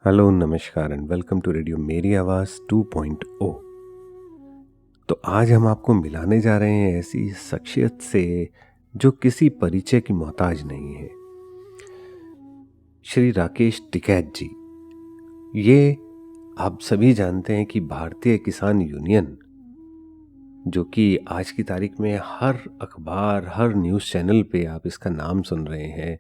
Hello नमस्कार and welcome to radio मेरी आवाज़ 2.0। तो आज हम आपको मिलाने जा रहे हैं ऐसी शख्सियत से जो किसी परिचय की मोहताज नहीं है। श्री राकेश टिकैत जी। ये आप सभी जानते हैं कि भारतीय किसान यूनियन, जो कि आज की तारीख में हर अखबार हर न्यूज़ चैनल पे आप इसका नाम सुन रहे हैं,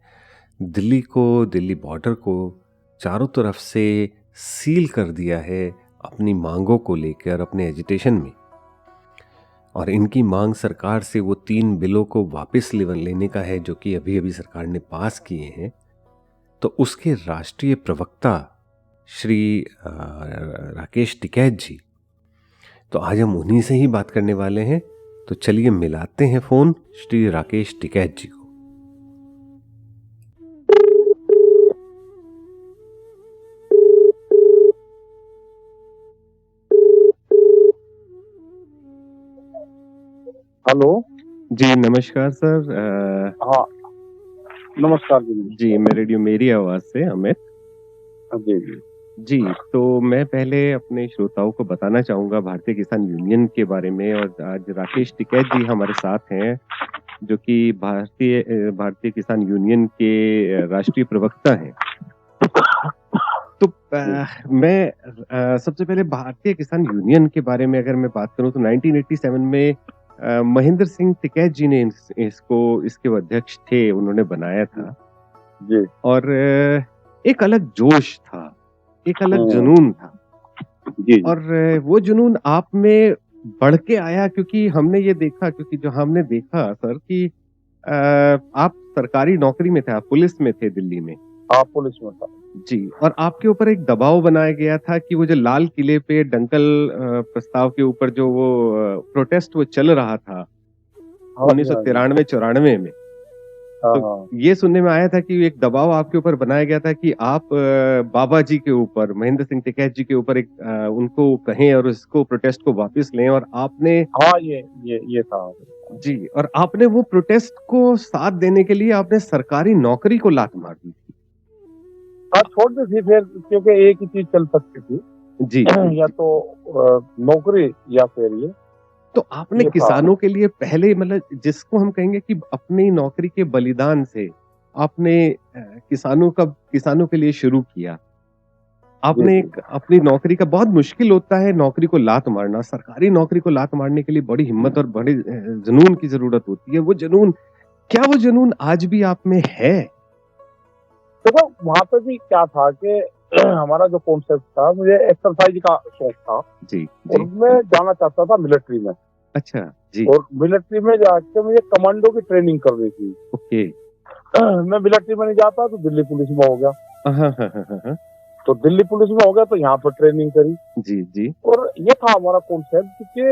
दिल्ली बॉर्डर को चारों तरफ से सील कर दिया है अपनी मांगों को लेकर, अपने एजिटेशन में। और इनकी मांग सरकार से वो 3 बिलों को वापस लेने का है जो कि अभी अभी सरकार ने पास किए हैं। तो उसके राष्ट्रीय प्रवक्ता श्री राकेश टिकैत जी, तो आज हम उन्हीं से ही बात करने वाले हैं। तो चलिए मिलाते हैं फोन श्री राकेश टिकैत जी को। हेलो जी नमस्कार सर। हाँ, नमस्कार जी। जी मैं रेडियो मेरी आवाज़ से अमित। जी जी जी, तो मैं पहले अपने श्रोताओं को बताना चाहूँगा भारतीय किसान यूनियन के बारे में। और आज राकेश टिकैत जी हमारे साथ हैं, जो कि भारतीय किसान यूनियन के राष्ट्रीय प्रवक्ता हैं। तो मैं सबसे पहले भारतीय किसान यूनियन के बारे में अगर मैं बात करूँ तो 1987 में महेंद्र सिंह टिकैत जी ने इसके वो अध्यक्ष थे, उन्होंने बनाया था। जी और एक अलग जोश था, एक अलग जुनून था। जी और वो जुनून आप में बढ़ के आया क्योंकि जो हमने देखा सर कि आप सरकारी नौकरी में थे, आप पुलिस में थे दिल्ली में। आप पुलिस में था। जी, और आपके ऊपर एक दबाव बनाया गया था कि वो जो लाल किले पे दंगल प्रस्ताव के ऊपर जो वो प्रोटेस्ट वो चल रहा था हाँ जी, 1993-94 में। हाँ तो हाँ ये सुनने में आया था कि एक दबाव आपके ऊपर बनाया गया था कि आप बाबा जी के ऊपर, महेंद्र सिंह टिकैत जी के ऊपर उनको कहें और उसको प्रोटेस्ट को वापस लें। और आपने हाँ, ये था। जी, और आपने वो प्रोटेस्ट को साथ देने के लिए आपने सरकारी नौकरी को लात मार दी थी। हाँ, छोड़ दी थी फिर, क्योंकि एक ही चीज चल सकती थी। जी या तो नौकरी या फिर ये तो आपने था। किसानों के लिए पहले, मतलब जिसको हम कहेंगे कि अपनी नौकरी के बलिदान से आपने किसानों के लिए शुरू किया। जी आपने जी एक अपनी नौकरी का, बहुत मुश्किल होता है नौकरी को लात मारना, सरकारी नौकरी को लात मारने के लिए बड़ी हिम्मत और बड़ी जुनून की जरूरत होती है। वो जुनून आज भी आप में है? देखो, वहां पे भी क्या था कि हमारा जो कॉन्सेप्ट था, मुझे एक्सरसाइज का शौक था जी और जी। मैं जाना चाहता था मिलिट्री में। अच्छा जी। और मिलिट्री में जाके मुझे कमांडो की ट्रेनिंग करनी थी। ओके। मैं मिलिट्री में नहीं जाता तो दिल्ली पुलिस में हो गया। हाँ हाँ हाँ हाँ हाँ। तो दिल्ली पुलिस में हो गया तो यहाँ पर ट्रेनिंग करी। जी जी और ये था हमारा कॉन्सेप्ट कि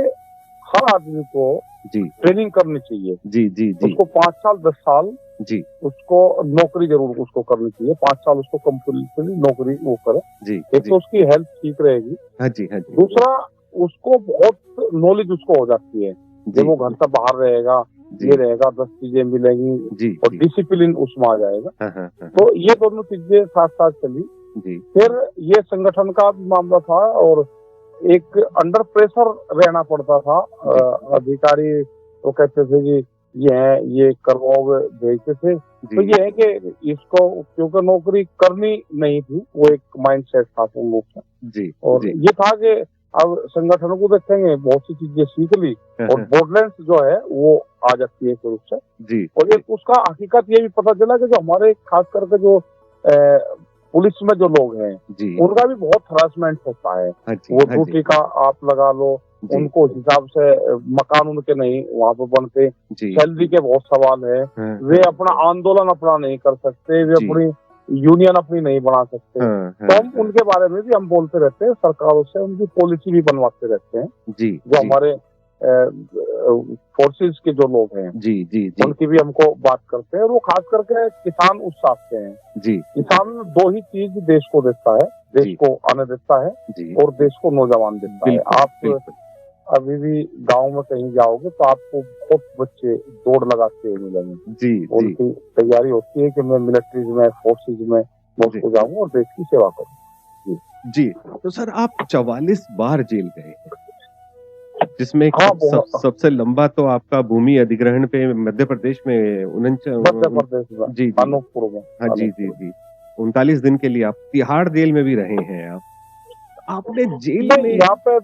हर आदमी को जी ट्रेनिंग करनी चाहिए। जी जी जी उसको 5 साल 10 साल जी उसको नौकरी जरूर उसको करनी चाहिए। 5 साल उसको कंपल्सरी नौकरी वो करे। जी एक जी। तो उसकी हेल्थ ठीक रहेगी, हाँ जी हाँ जी। दूसरा उसको बहुत नॉलेज उसको हो जाती है। जी जब वो घर से बाहर रहेगा, जी ये रहेगा, 10 चीजें मिलेंगी जी और जी। डिसिप्लिन उसमें आ जाएगा। हाँ हाँ हाँ तो ये दोनों चीजें साथ साथ चली। जी फिर ये संगठन का भी मामला था और एक अंडर प्रेशर रहना पड़ता था। अधिकारी तो कहते थे कि ये करवाओगे, भेजते थे। तो जी ये है कि इसको क्योंकि नौकरी करनी नहीं थी, वो एक माइंडसेट था पूर्ण रूप से। जी और जी। ये था कि अब संगठनों को देखेंगे, बहुत सी चीजें सीख ली और बोर्डलेंस जो है वो आ जाती है फिर उससे। जी और एक उसका हकीकत ये भी पता चला कि जो हमारे खास करके जो पुलिस में जो लोग हैं, जी। उनका भी बहुत हरासमेंट होता है। हाँ जी वो हाँ जी ड्यूटी का आप लगा लो, जी उनको उस हिसाब से मकान उनके नहीं वहां पर बनते, जी। सैलरी के बहुत सवाल है। हाँ वे हाँ अपना आंदोलन अपना नहीं कर सकते, वे जी। अपनी यूनियन अपनी नहीं बना सकते। हाँ तो हाँ हम हाँ। उनके बारे में भी हम बोलते रहते हैं, सरकारों से उनकी पॉलिसी भी बनवाते रहते हैं। जी जो जी हमारे फोर्सेस के जो लोग हैं, जी जी जी उनकी भी हमको बात करते हैं। और वो खास करके किसान उस साथ के हैं। जी। किसान 2 ही चीज देश को देता है, देश जी को अन्न देता है जी। और देश को नौजवान देता है। बिल्कुल आप बिल्कुल। अभी भी गांव में कहीं जाओगे तो आपको बहुत बच्चे दौड़ लगाते हुए मिलेंगे। जी जी उनकी तैयारी होती है कि मैं मिलिट्रीज में, फोर्सेज में मैं जी उसको जाऊं और देश की सेवा करूं। जी, तो सर आप 44 बार जेल गए, जिसमें हाँ सबसे लंबा तो आपका भूमि अधिग्रहण पे मध्य प्रदेश में मध्य प्रदेश में जी जी अनूपपुर में। हाँ जी जी जी 39 दिन के लिए आप तिहाड़ जेल में भी रहे हैं आप। आपने जेल में यहाँ पे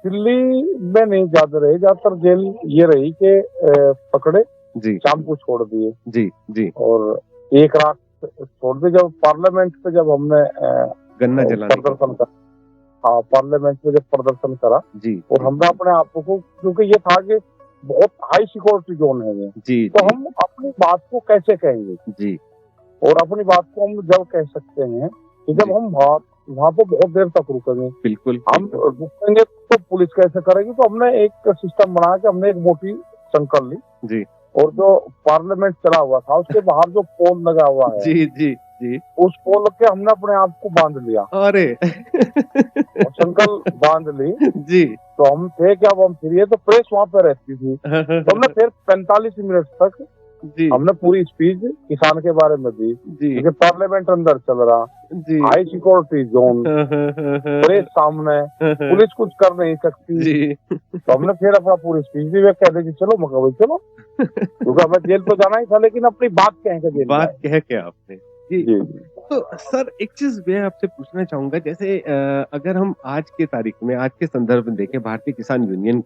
दिल्ली में नहीं ज्यादा रहे, ज्यादातर जेल ये रही कि पकड़े जी शाम को छोड़ दिए जी जी और एक रात छोड़ दिए। जब पार्लियामेंट पे जब हमने गन्ना जलाने प्रदर्शन करा, हाँ पार्लियामेंट में जब प्रदर्शन करा जी और हमने अपने आप को, क्योंकि ये था कि बहुत हाई सिक्योरिटी जोन है ये, जी तो हम अपनी बात को कैसे कहेंगे जी और अपनी बात को हम जब कह सकते हैं कि जब हम वहाँ पे बहुत देर तक रुकेंगे, बिल्कुल हम रुकेंगे तो पुलिस कैसे करेगी। तो हमने एक सिस्टम बनाया कि हमने एक मोटी संकल ली जी और जो पार्लियामेंट चला हुआ था उसके बाहर जो पोल लगा हुआ है जी जी जी उस पोल के हमने अपने आप को बांध लिया। अरे और संकल बांध ली जी। तो हम थे कि अब हम फ्री है, तो प्रेस वहां पे रहती थी, तो हमने फिर 45 मिनट तक जी हमने पूरी स्पीच किसान के बारे में दी, क्योंकि पार्लियामेंट अंदर चल रहा, हाई सिक्योरिटी जोन, प्रेस सामने, पुलिस कुछ कर नहीं सकती। तो हमने फिर अपना पूरी स्पीच दी, वे कहते कि चलो मकबूल चलो, क्योंकि हमें जेल तो जाना ही था, लेकिन अपनी बात कह के जेल बात कह के आपने जी। जी। तो सर एक चीज मैं आपसे पूछना चाहूंगा, जैसे अगर हम आज के तारीख में, आज के संदर्भ में देखें भारतीय किसान यूनियन,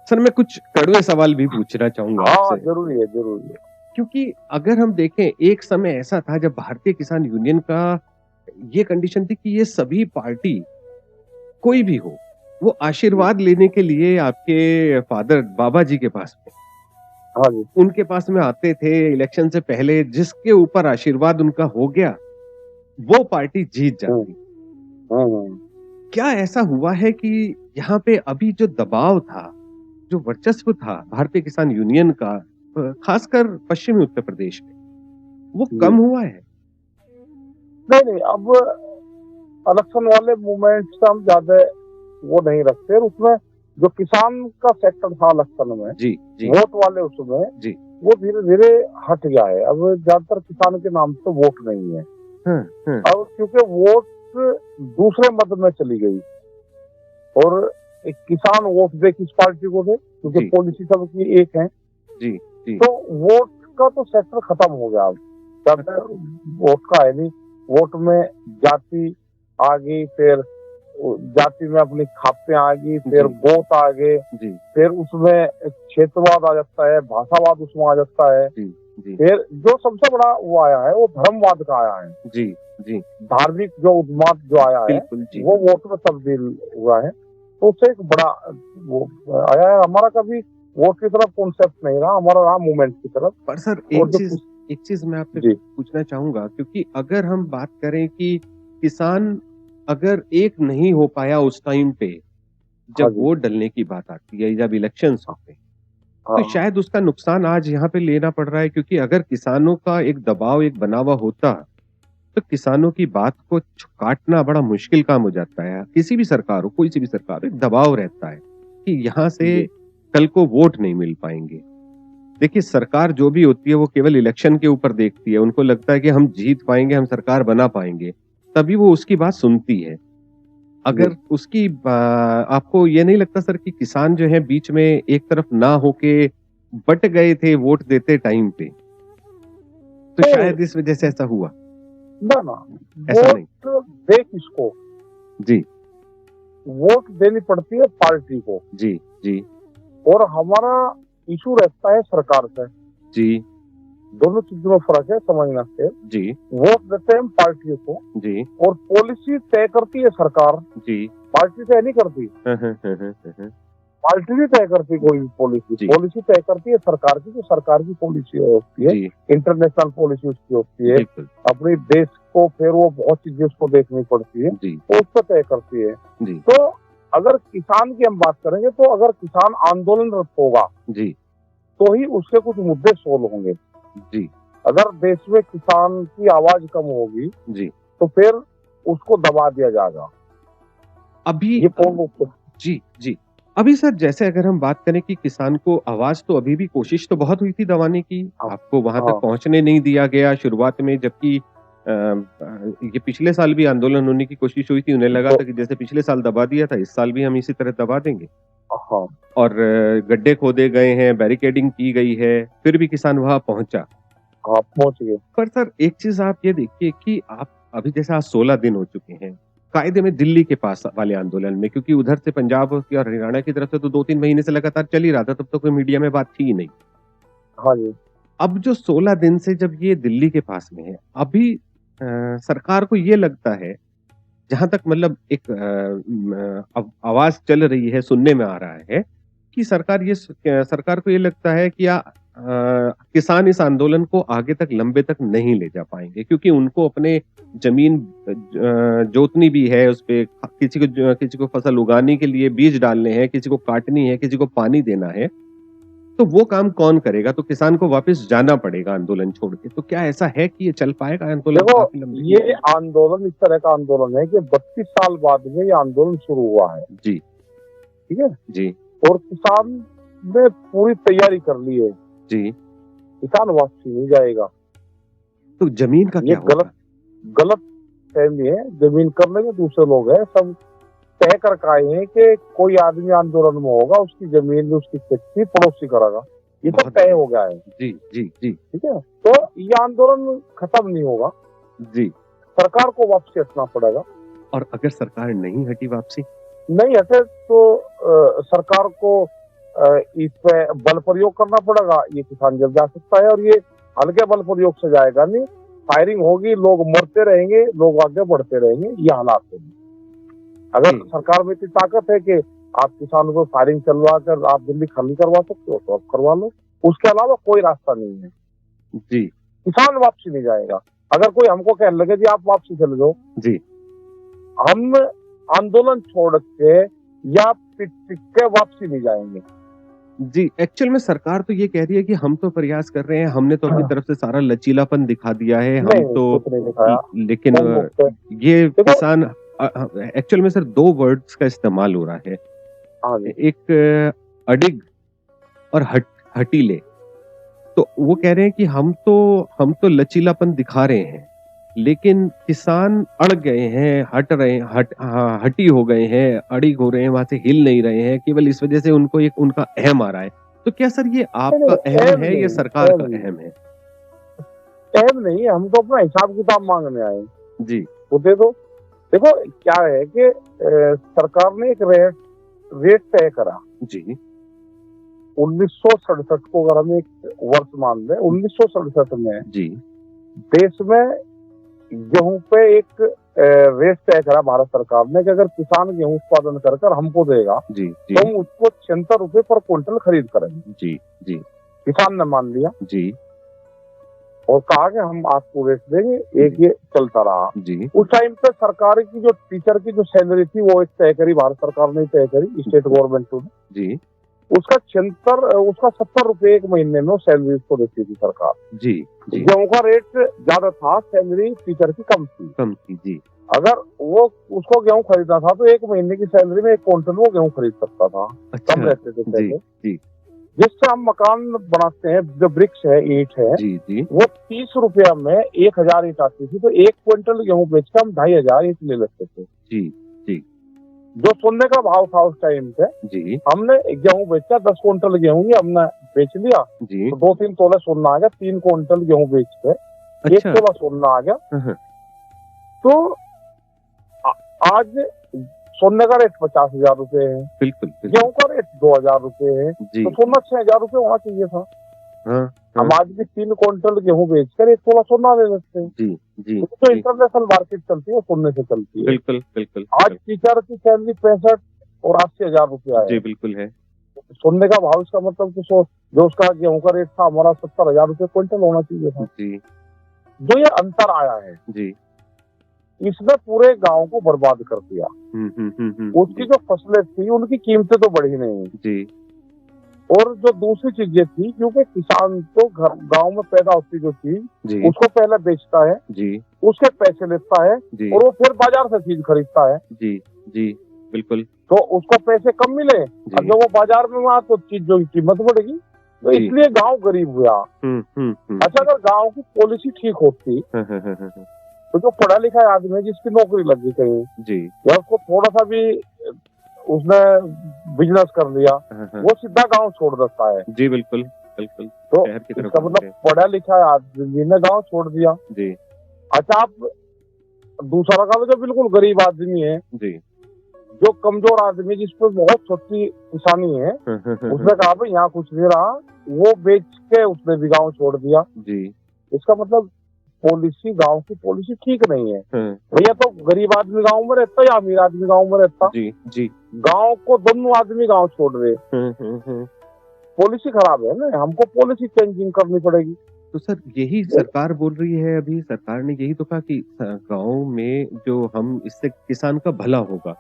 सर मैं कुछ कड़वे सवाल भी पूछना चाहूंगा आपसे। जरूरी है जरूरी है, क्योंकि अगर हम देखें एक समय ऐसा था जब भारतीय किसान यूनियन का ये कंडीशन थी कि ये सभी पार्टी कोई भी हो वो आशीर्वाद लेने के लिए आपके फादर बाबा जी के पास में, हाँ जी, उनके पास में आते थे इलेक्शन से पहले, जिसके ऊपर आशीर्वाद उनका हो गया वो पार्टी जीत जाती। क्या ऐसा हुआ है कि यहाँ पे अभी जो दबाव था, जो वर्चस्व था भारतीय किसान यूनियन का, खासकर पश्चिमी उत्तर प्रदेश में, वो कम हुआ है? नहीं, अब इलेक्शन वाले मूवमेंट से हम ज्यादा वो नहीं रखते, उसमें जो किसान का सेक्टर था इलेक्शन में जी जी वोट वाले, उसमें जी वो धीरे धीरे हट गया है। अब ज्यादातर किसान के नाम से वोट नहीं है। अब क्योंकि वोट दूसरे मत में चली गई और एक किसान वोट दे किस पार्टी को दे, क्योंकि पॉलिसी सबकी एक है जी जी। तो वोट का तो सेक्टर खत्म हो गया। अब वोट का है नहीं, वोट में जाति आ गई, फिर जाति में अपनी खापें आ गई, फिर गोत आ गए, फिर उसमें क्षेत्रवाद आ जाता है, भाषावाद उसमें आ जाता है, फिर जो सबसे बड़ा वो आया है वो धर्मवाद का आया है जी जी, धार्मिक जो उन्माद जो आया है वो वोट में तब्दील हुआ है। तो उससे एक बड़ा वो आया है। हमारा कभी वोट की तरफ कॉन्सेप्ट नहीं रहा, हमारा रहा मूवमेंट की तरफ। पर सर एक चीज मैं आपसे पूछना चाहूंगा, क्योंकि अगर हम बात करें कि किसान अगर एक नहीं हो पाया उस टाइम पे जब वोट डलने की बात आती है, जब इलेक्शंस होते हैं, तो शायद उसका नुकसान आज यहाँ पे लेना पड़ रहा है। क्योंकि अगर किसानों का एक दबाव एक बना हुआ होता तो किसानों की बात को काटना बड़ा मुश्किल काम हो जाता है। किसी भी सरकार हो, कोई सी भी सरकार हो, एक दबाव रहता है कि यहाँ से कल को वोट नहीं मिल पाएंगे। देखिए सरकार जो भी होती है वो केवल इलेक्शन के ऊपर देखती है, उनको लगता है कि हम जीत पाएंगे, हम सरकार बना पाएंगे, तभी वो उसकी बात सुनती है। अगर उसकी आपको ये नहीं लगता सर कि किसान जो है बीच में एक तरफ ना होके बट गए थे वोट देते टाइम पे, तो शायद इस वजह से ऐसा हुआ? ना ऐसा नहीं। दे किसको? जी, वोट देनी पड़ती है पार्टी को। जी जी। और हमारा इशू रहता है सरकार से। जी, दोनों चीजों में फर्क है, समझना से। जी, वोट देते हैं हम पार्टियों को जी, और पॉलिसी तय करती है सरकार। जी, पार्टी तय नहीं करती। पार्टी नहीं तय करती कोई भी पॉलिसी तय करती है सरकार की, जो सरकार की पॉलिसी होती है, इंटरनेशनल पॉलिसी उसकी होती है, अपने देश को फिर वो बहुत चीजें उसको देखनी पड़ती है, तो उसको तय करती है। तो अगर किसान की हम बात करेंगे तो अगर किसान आंदोलनरत होगा तो ही उसके कुछ मुद्दे सोल्व होंगे। अगर देश में किसान की आवाज कम होगी तो फिर उसको दबा दिया जाएगा। अभी ये कौन? जी। अभी सर जैसे अगर हम बात करें कि किसान को आवाज, तो अभी भी कोशिश तो बहुत हुई थी दबाने की, आपको वहां तक पहुंचने नहीं दिया गया शुरुआत में, जबकि ये पिछले साल भी आंदोलन होने की कोशिश हुई थी, उन्हें लगा था कि जैसे पिछले साल दबा दिया था, इस साल भी हम इसी तरह दबा देंगे। हाँ और गड्ढे खोदे गए हैं, बैरिकेडिंग की गई है, फिर भी किसान वहां पहुंचा। हाँ, पहुंच गए। पर सर एक चीज आप ये देखिए कि आप अभी जैसे आज 16 दिन हो चुके हैं कायदे में दिल्ली के पास वाले आंदोलन में, क्योंकि उधर से पंजाब की और हरियाणा की तरफ से तो 2-3 महीने से लगातार चल ही रहा था, तब तो कोई मीडिया में बात थी ही नहीं। हाँ जी। अब जो 16 दिन से जब ये दिल्ली के पास में है, अभी सरकार को ये लगता है, जहां तक मतलब एक आवाज चल रही है, सुनने में आ रहा है कि सरकार को ये लगता है कि किसान इस आंदोलन को आगे तक लंबे तक नहीं ले जा पाएंगे, क्योंकि उनको अपने जमीन जोतनी भी है, उस पे किसी को फसल उगाने के लिए बीज डालने हैं, किसी को काटनी है, किसी को पानी देना है, तो वो काम कौन करेगा? तो किसान को वापस जाना पड़ेगा आंदोलन छोड़ के। तो क्या ऐसा है कि ये चल पाएगा आंदोलन देखो, काफी लंबे? ये आंदोलन इस तरह का आंदोलन है कि 32 साल बाद में ये आंदोलन शुरू हुआ है। जी, ठीक है जी, और किसान ने पूरी तैयारी कर ली है, जी। किसान वापसी नहीं जाएगा। तो जमीन का ये क्या होगा? गलत फहमी है। जमीन कर लेंगे दूसरे लोग हैं, सब तय कर के आए हैं कि कोई आदमी आंदोलन में होगा, उसकी जमीन में उसकी खेती पड़ोसी करेगा, ये तो बहुत तय हो गया है। जी, जी, जी, ठीक है, तो ये आंदोलन खत्म नहीं होगा, जी। सरकार को वापसी हटना पड़ेगा। और अगर सरकार नहीं हटी वापसी? नहीं हटे तो सरकार को इस पे बल प्रयोग करना पड़ेगा। ये किसान जब जा सकता है, और ये हल्के बल प्रयोग से जाएगा नहीं, फायरिंग होगी, लोग मरते रहेंगे, लोग आगे बढ़ते रहेंगे, ये हालात होंगे। अगर सरकार में इतनी ताकत है कि आप किसानों को फायरिंग चलवा कर आप दिल्ली खाली करवा सकते हो तो आप करवा लो, उसके अलावा कोई रास्ता नहीं है। जी, किसान वापसी नहीं जाएगा। अगर कोई हमको कहने लगे जी आप वापसी चले जाओ, जी, हम आंदोलन छोड़ के या पिट पिट के वापसी नहीं जाएंगे। जी। एक्चुअल में सरकार तो ये कह रही है कि हम तो प्रयास कर रहे हैं, हमने तो अपनी तरफ से सारा लचीलापन दिखा दिया है, हम नहीं, तो कुछ नहीं दिखाया। लेकिन ये देखो, किसान एक्चुअल में सर 2 वर्ड्स का इस्तेमाल हो रहा है, हाँ जी, एक अडिग और हटीले। तो वो कह रहे हैं कि हम तो लचीलापन दिखा रहे हैं, लेकिन किसान अड़ गए हैं, हटी हो गए हैं, अड़िग हो रहे हैं, वहां से हिल नहीं रहे हैं, केवल इस वजह से उनको एक उनका अहम आ रहा है। तो क्या सर ये आपका अहम है या सरकार का अहम है? अहम नहीं है, हम तो अपना हिसाब किताब मांगने आए। जी, वो दे दो। देखो क्या है कि सरकार ने एक रेट तय करा जी, 1967 को। अगर हम एक वर्ष मान लें, 1967 में जी, देश में गेहूं पे एक रेट तय करा भारत सरकार ने कि अगर किसान गेहूं उत्पादन कर हमको देगा जी, जी, तो हम उसको 76 रुपए पर क्विंटल खरीद करेंगे। जी, जी, किसान ने मान लिया जी, और कहा कि हम आपको रेट देंगे। एक ये चलता रहा। जी, उस टाइम पे सरकार की जो टीचर की जो सैलरी थी वो एक तय करी, भारत सरकार ने तय करी, स्टेट गवर्नमेंट ने। जी, उसका 70 रुपए एक महीने में सैलरी उसको देती थी सरकार। जी, जी। गेहूं का रेट ज्यादा था, सैलरी टीचर की कम थी। जी। अगर वो उसको गेहूं खरीदना था तो एक महीने की सैलरी में 1 क्विंटल वो गेहूं खरीद सकता था। अच्छा, कम रहते थे पैसे। जी, जिससे हम मकान बनाते हैं, जो ब्रिक्स है, ईंट है, जी, जी, वो 30 रुपया में 1000 ईंट आती थी, तो 1 क्विंटल गेहूं बेच के हम 2500 ईंट ले लेते थे। जी, जी, जो सोने का भाव था उस टाइम पे, जी, हमने गेहूं बेचा, 10 क्विंटल गेहूं ही हमने बेच लिया, जी। तो 2-3 तोले सोना आ गया। 3 क्विंटल गेहूं बेच के 1 अच्छा। तोला सोना आ गया। तो आज सोने का रेट 50,000 रुपए है, बिल्कुल, गेहूं का रेट 2,000 रुपए है, तो सोना 6,000 रुपए होना चाहिए था। हाँ, हम आज भी 3 क्विंटल गेहूं बेचकर 1 तोला सोना ले सकते हैं। जी, जी, तो इंटरनेशनल मार्केट चलती है, सोने से चलती है। बिल्कुल, बिल्कुल। आज टीचर की सैलरी 65 और 80,000 रुपया है। जी, बिल्कुल है। सोने का भाव, इसका मतलब कि जो उसका गेहूं का रेट था हमारा 70,000 रुपए क्विंटल होना चाहिए था। जी, जो ये अंतर आया है, जी, इसने पूरे गांव को बर्बाद कर दिया। उसकी जो फसलें थी उनकी कीमतें तो बढ़ी नहीं जी, और जो दूसरी चीजें थी, क्योंकि किसान तो गांव में पैदा होती जो चीज उसको पहले बेचता है, जी, उसके पैसे लेता है जी, और वो फिर बाजार से चीज खरीदता है। जी, जी, बिल्कुल। तो उसको पैसे कम मिले, और जब वो बाजार में वहां तो चीज जो कीमत बढ़ेगी, तो इसलिए गांव गरीब हुआ। अच्छा, अगर गांव की पॉलिसी ठीक होती, तो जो पढ़ा लिखा आदमी है जिसकी नौकरी लग गई कहीं जी। या उसको थोड़ा सा भी उसने बिजनेस कर लिया, वो सीधा गांव छोड़ देता है। जी बिल्कुल बिल्कुल, तो शहर की तरफ इसका भागते मतलब पढ़ा लिखा आदमी ने गांव छोड़ दिया। हैं। जी अच्छा, आप दूसरा का जो बिल्कुल गरीब आदमी है, जी। जो कमजोर आदमी जिसपे बहुत छोटी किसानी है, उसने कहा भाई यहाँ कुछ नहीं रहा, वो बेच के उसने भी गाँव छोड़ दिया। जी। इसका मतलब पॉलिसी, गांव की पॉलिसी ठीक नहीं है। भैया तो गरीब आदमी गांव में रहता या अमीर आदमी गांव में रहता, जी जी। गांव को दोनों आदमी गांव छोड़ रहे। पॉलिसी खराब है ना, हमको पॉलिसी चेंजिंग करनी पड़ेगी। तो सर यही सरकार बोल रही है, अभी सरकार ने यही तो कहा कि गांव में जो हम इससे किसान का भला होगा,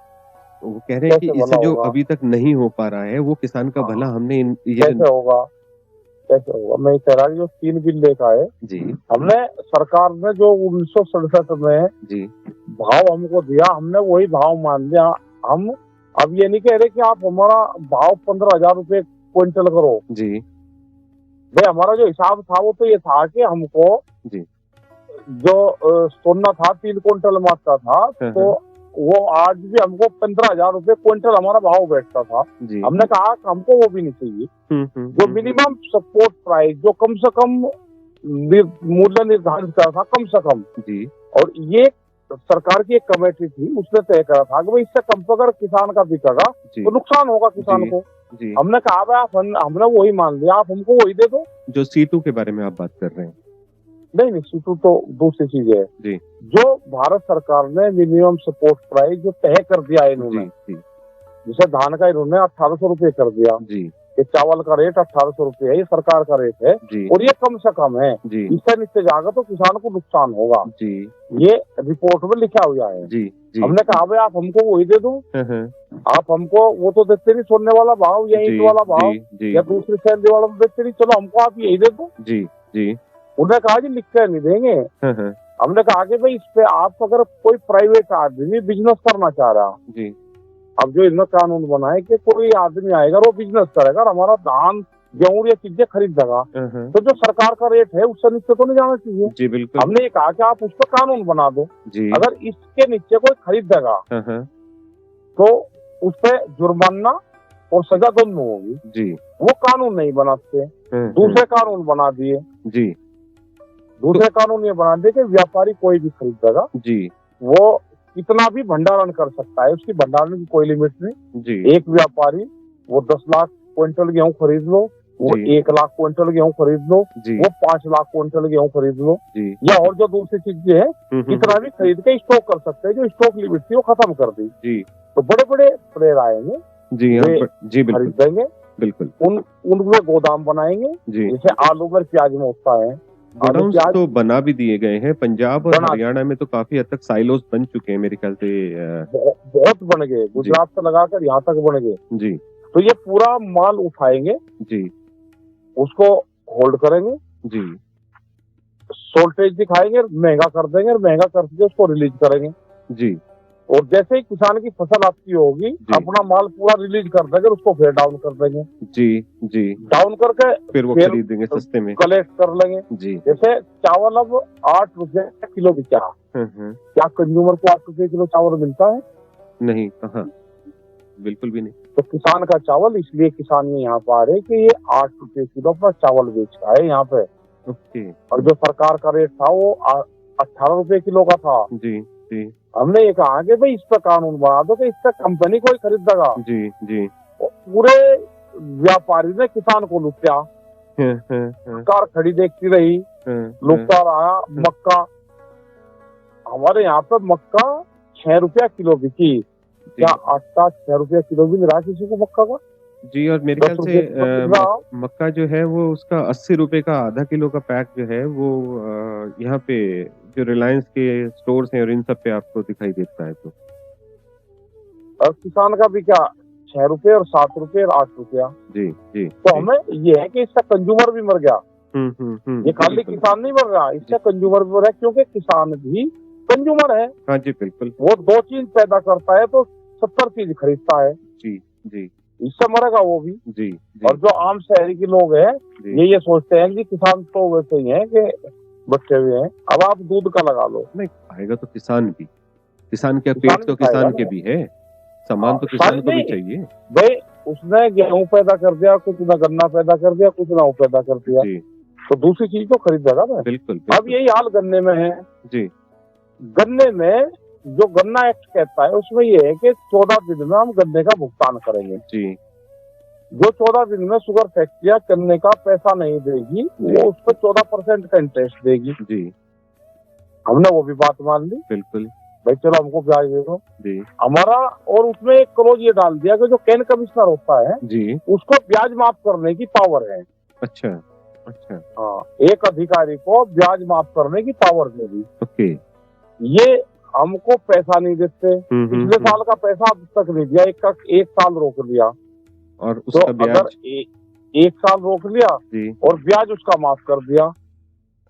वो कह रहे हैं कि कैसे इससे भला जो होगा? अभी तक नहीं हो पा रहा है वो किसान का भला हमने ये कैसे होगा? कैसे होगा? मैं ये कह रहा हूँ, जो 3 बिल लेकर आए जी हमने, सरकार ने जो 1967 में जी भाव हमको दिया, हमने वही भाव मान लिया। हम अब ये नहीं कह रहे कि आप हमारा भाव 15,000 रुपए क्विंटल करो। जी भाई हमारा जो हिसाब था वो तो ये था कि हमको जी जो सोना था 3 क्विंटल में आता था, तो वो आज भी हमको 15,000 रुपए क्विंटल हमारा भाव बैठता था। हमने कहा कि हमको वो भी नहीं चाहिए। जो मिनिमम सपोर्ट प्राइस, जो कम से कम मूल्य निर्धारित करा था, कम से कम जी। और ये सरकार की एक कमेटी थी, उसने तय करा था कि भाई इससे कम पे अगर किसान का बिकेगा तो नुकसान होगा किसान को। हमने कहा भाई आप, हमने वही मान लिया, आप हमको वही दे दो। जो C2 के बारे में आप बात कर रहे हैं? नहीं, C2 तो दूसरी चीज है जी। जो भारत सरकार ने मिनिमम सपोर्ट प्राइस जो तय कर दिया है इन्होंने, जैसे धान का इन्होंने 1800 रुपए कर दिया जी, ये चावल का रेट 1800 रुपए है, ये सरकार का रेट है जी। और ये कम से कम है जी। इससे नीचे जाएगा तो किसान को नुकसान होगा जी, ये रिपोर्ट में लिखा हुआ है जी, जी। हमने कहा भाई आप हमको वही दे दो। आप हमको वो तो देते नहीं, सोने वाला भाव या ईंट वाला भाव या दूसरी सैलरी वाला देते नहीं, चलो हमको आप यही दे दो जी जी। उन्होंने कहा जी लिख कर नहीं देंगे। हमने कहा कि भाई इस पे आप अगर कोई प्राइवेट आदमी बिजनेस करना चाह रहा जी, अब जो इन्होंने कानून बनाए कि कोई आदमी आएगा वो बिजनेस करेगा और हमारा धान गेहूं ये चीजें खरीदेगा, तो जो सरकार का रेट है उससे नीचे तो नहीं जाना चाहिए जी। बिल्कुल। हमने ये कहा कि आप उस पर कानून बना दो जी, अगर इसके नीचे कोई खरीदेगा तो उस पर जुर्माना और सजा दोनों होगी जी। वो कानून नहीं बनाते, दूसरे कानून बना दिए जी। दूसरे कानून ये बना दिए कि व्यापारी कोई भी खरीदेगा जी, वो कितना भी भंडारण कर सकता है, उसकी भंडारण की कोई लिमिट नहीं जी। एक व्यापारी वो 10 लाख क्विंटल गेहूं खरीद लो, वो 1 लाख क्विंटल गेहूं खरीद लो जी, वो 5 लाख क्विंटल गेहूं खरीद लो जी, या और जो दूसरी चीजें है कितना भी खरीद के स्टॉक कर सकते हैं। जो स्टॉक लिमिट थी वो खत्म कर दी जी। तो बड़े बड़े प्लेयर आएंगे जी, जी खरीदेंगे बिल्कुल, उनमें गोदाम बनाएंगे जी, जैसे आलू में प्याज में होता है। तो बना भी दिए गए हैं, पंजाब और हरियाणा में तो काफी हद तक साइलोस बन चुके हैं मेरे ख्याल से। बहुत बन गए, गुजरात से लगाकर यहाँ तक बन गए जी। तो ये पूरा माल उठाएंगे जी, उसको होल्ड करेंगे जी, सोल्टेज दिखाएंगे, महंगा कर देंगे और महंगा करके उसको रिलीज करेंगे जी। और जैसे ही किसान की फसल आपकी होगी अपना माल पूरा रिलीज कर देंगे, उसको फिर डाउन कर देंगे जी जी, डाउन करके फिर वो खरीदेंगे सस्ते में, कलेक्ट कर लेंगे जी। जैसे चावल अब 8 रुपए किलो बिका, क्या कंज्यूमर को 8 रुपए किलो चावल मिलता है? नहीं, कहाँ, बिल्कुल भी नहीं। तो किसान का चावल, इसलिए किसान ये यहाँ पर आ रहे कि ये 8 रुपए किलो पर चावल बेच रहा है यहाँ पे। और जो सरकार का रेट था वो 18 रुपए किलो का था जी जी। हमने ये कहा कि भाई इस पर कानून बना दो कि इससे कंपनी कोई खरीदेगा जी जी। पूरे व्यापारी ने किसान को लुटा, सरकार खड़ी देखती रही, लुटता रहा। मक्का हमारे यहाँ पे मक्का 6 रुपया किलो बिकी, क्या आटा 6 रुपया किलो भी नहीं रहा किसी को मक्का का जी। और मेरे ख्याल से मक्का जो है वो उसका 80 रुपए का आधा किलो का पैक जो है वो यहाँ पे जो रिलायंस के स्टोर्स हैं और इन सब पे आपको दिखाई देता है। तो और किसान का भी क्या 6 रुपए और 7 रुपए और 8 रुपया जी जी। तो जी। हमें ये है कि इसका कंज्यूमर भी मर गया। ये खाली किसान नहीं मर रहा, इससे कंज्यूमर भी मर रहा है, क्योंकि किसान भी कंज्यूमर है। हाँ जी बिल्कुल। वो 2 चीज पैदा करता है तो 70 चीज खरीदता है जी जी, इससे मरेगा वो भी जी, जी। और जो आम शहरी के लोग हैं ये सोचते हैं कि किसान तो वैसे ही है कि बच्चे हुए हैं। अब आप दूध का लगा लो, नहीं खाएगा तो किसान भी, किसान क्या किसान पेट भी तो खाएगा किसान ना। के भी है, सामान तो सारी किसान को भी नहीं चाहिए। भाई, उसने गेहूं पैदा कर दिया, कुछ ना गन्ना पैदा कर दिया, कुछ ना वो पैदा कर दिया, जी तो दूसरी चीज तो खरीदेगा ना। बिल्कुल अब बिल्कुल। यही हाल गन्ने में है। जी गन्ने में जो गन्ना एक्ट कहता है उसमें ये है कि 14 दिन में हम गन्ने का भुगतान करेंगे। जी जो 14 दिन में शुगर फैक्ट्रियां गन्ने का पैसा नहीं देगी, वो उस पर 14% का इंटरेस्ट देगी। जी हमने वो भी बात मान ली, बिल्कुल। भाई चलो हमको ब्याज दे दो जी हमारा। और उसमें एक क्लोज ये डाल दिया कि जो कैन कमिश्नर होता है जी उसको ब्याज माफ करने की पावर है। अच्छा अच्छा हाँ, एक अधिकारी को ब्याज माफ करने की पावर दे दी। ओके। ये हमको पैसा नहीं देते, पिछले साल का पैसा अब तक नहीं दिया, एक साल रोक लिया। और तो उसका ब्याज अगर एक साल रोक लिया जी और ब्याज उसका माफ कर दिया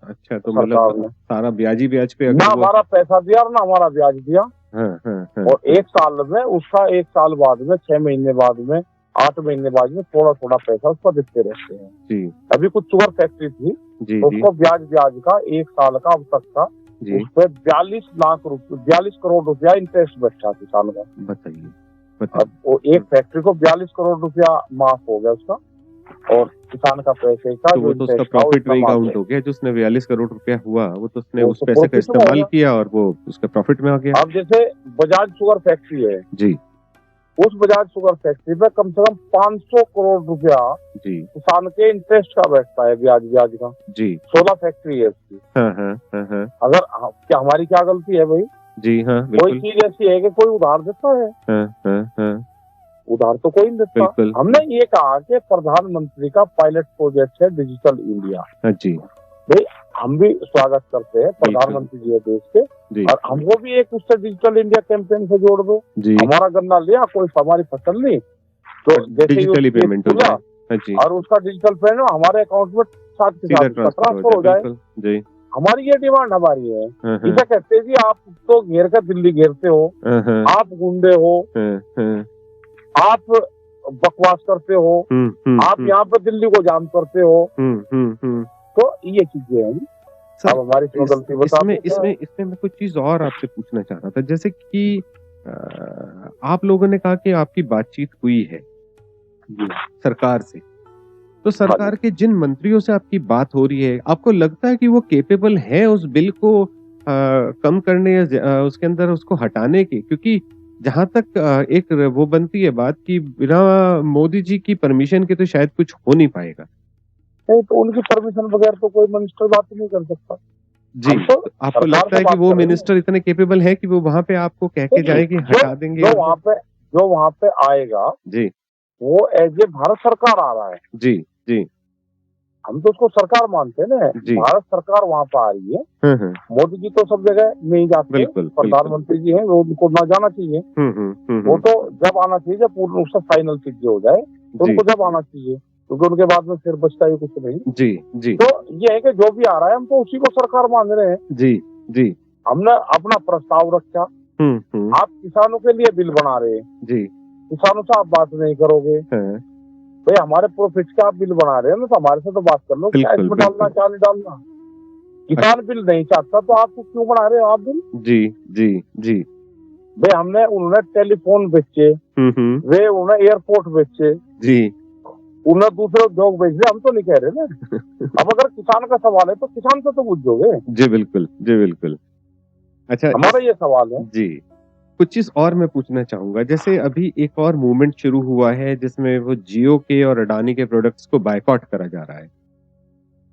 अच्छा, तो सरकार मतलब ने, सारा ब्याज ही ब्याज पे ना अगर वो हमारा पैसा दिया और ना हमारा ब्याज दिया। हाँ, और एक साल में उसका, एक साल बाद में, 6 महीने बाद में, 8 महीने बाद में थोड़ा थोड़ा पैसा उसको देते रहते हैं। जी अभी कुछ शुगर फैक्ट्री थी जी तो जी उसको ब्याज का एक साल का अब तक का जी उस पर 42 करोड़ रुपया इंटरेस्ट बैठा किसान का। बताइए अब वो एक फैक्ट्री को 42 करोड़ रुपया माफ हो गया उसका, और किसान का पैसे का तो वो तो उसका प्रॉफिट में काउंट हो गया, जो उसने 42 करोड़ रुपया हुआ वो तो उसने वो उस तो पैसे का profit में हो इस्तेमाल गया। किया और वो उसका प्रॉफिट में आ गया। अब जैसे बजाज शुगर फैक्ट्री है, जी उस बजाज शुगर फैक्ट्री पे कम से कम 500 करोड़ रुपया जी किसान के इंटरेस्ट का बैठता है, ब्याज का। जी 16 फैक्ट्री है उसकी। हाँ अगर क्या हमारी क्या गलती है भाई? जी हाँ कोई बिल्कुल चीज ऐसी है कि कोई उधार देता है? हाँ उधार तो कोई नहीं देता। बिल्कुल। हमने ये कहा कि प्रधानमंत्री का पायलट प्रोजेक्ट है डिजिटल इंडिया, हाँ जी भाई हम भी स्वागत करते हैं, प्रधानमंत्री जी है देश के, जी और हमको भी एक उससे डिजिटल इंडिया कैंपेन से जोड़ दो। जी हमारा गन्ना लिया, कोई हमारी फसल ली, तो जैसे ही डिजिटली उसकी पेमेंट हो खुला जाए। हाँ जी और उसका डिजिटल पेमेंट हमारे अकाउंट में साथ के सीधा साथ उसका ट्रांसफर हो जाए। बिल्कुल जी हमारी ये डिमांड हमारी है। हाँ इसे कहते हैं जी आप तो घेर कर दिल्ली घेरते हो, हाँ आप गुंडे हो, आप बकवास करते हो, आप यहाँ पे दिल्ली को जाम करते हो, तो ये चीजें हैं। सर, अब हमारी क्यों गलती बता इसमें मैं कुछ चीज और आपसे पूछना चाह रहा था, जैसे कि आप लोगों ने कहा कि आपकी बातचीत हुई है सरकार से, तो सरकार के जिन मंत्रियों से आपकी बात हो रही है, आपको लगता है कि वो केपेबल है उस बिल को कम करने या उसके अंदर उसको हटाने के? क्योंकि जहां तक एक वो बनती है बात कि बिना मोदी जी की परमिशन के तो शायद कुछ हो नहीं पाएगा। नहीं, तो उनकी परमिशन बगैर तो कोई मिनिस्टर बात नहीं कर सकता जी। तो आपको लगता है कि वो मिनिस्टर इतने केपेबल है कि वो वहां पे आपको कह के जाए कि हटा देंगे? जो वहां पे आएगा जी, वो एज ए भारत सरकार आ रहा है। जी जी हम तो उसको सरकार मानते हैं ना, भारत सरकार वहां पर आ रही है। मोदी जी तो सब जगह नहीं जाते, प्रधानमंत्री जी हैं, वो उनको ना जाना चाहिए। वो तो जब आना चाहिए जब पूर्ण रूप से फाइनल चीजें हो जाए, तो उनको जब आना चाहिए, क्योंकि उनके बाद में फिर बचता ही कुछ नहीं। जी जी तो ये है कि जो भी आ रहा है हम तो उसी को सरकार मान रहे हैं। जी जी हमने अपना प्रस्ताव रखा, आप किसानों के लिए बिल बना रहे हैं जी, किसानों से आप बात नहीं करोगे, भाई हमारे प्रॉफिट का आप बिल बना रहे हैं ना, तो हमारे से तो बात कर लो, क्या इसमें डालना क्या नहीं डालना। किसान बिल नहीं चाहता तो आप क्यों बना रहे हो आप बिल? जी जी जी भाई हमने, उन्होंने टेलीफोन बेचे, वे उन्होंने एयरपोर्ट बेचे, जी उन्हें दूसरे उद्योग बेच रहे, हम तो नहीं कह रहे ना। अब अगर किसान का सवाल है तो किसान से तो पूछोगे। जी बिल्कुल। अच्छा, हमारा ये सवाल है जी। कुछ चीज और मैं पूछना चाहूंगा, जैसे अभी एक और मूवमेंट शुरू हुआ है जिसमें वो जियो के और अडानी के प्रोडक्ट्स को बायकॉट करा जा रहा है,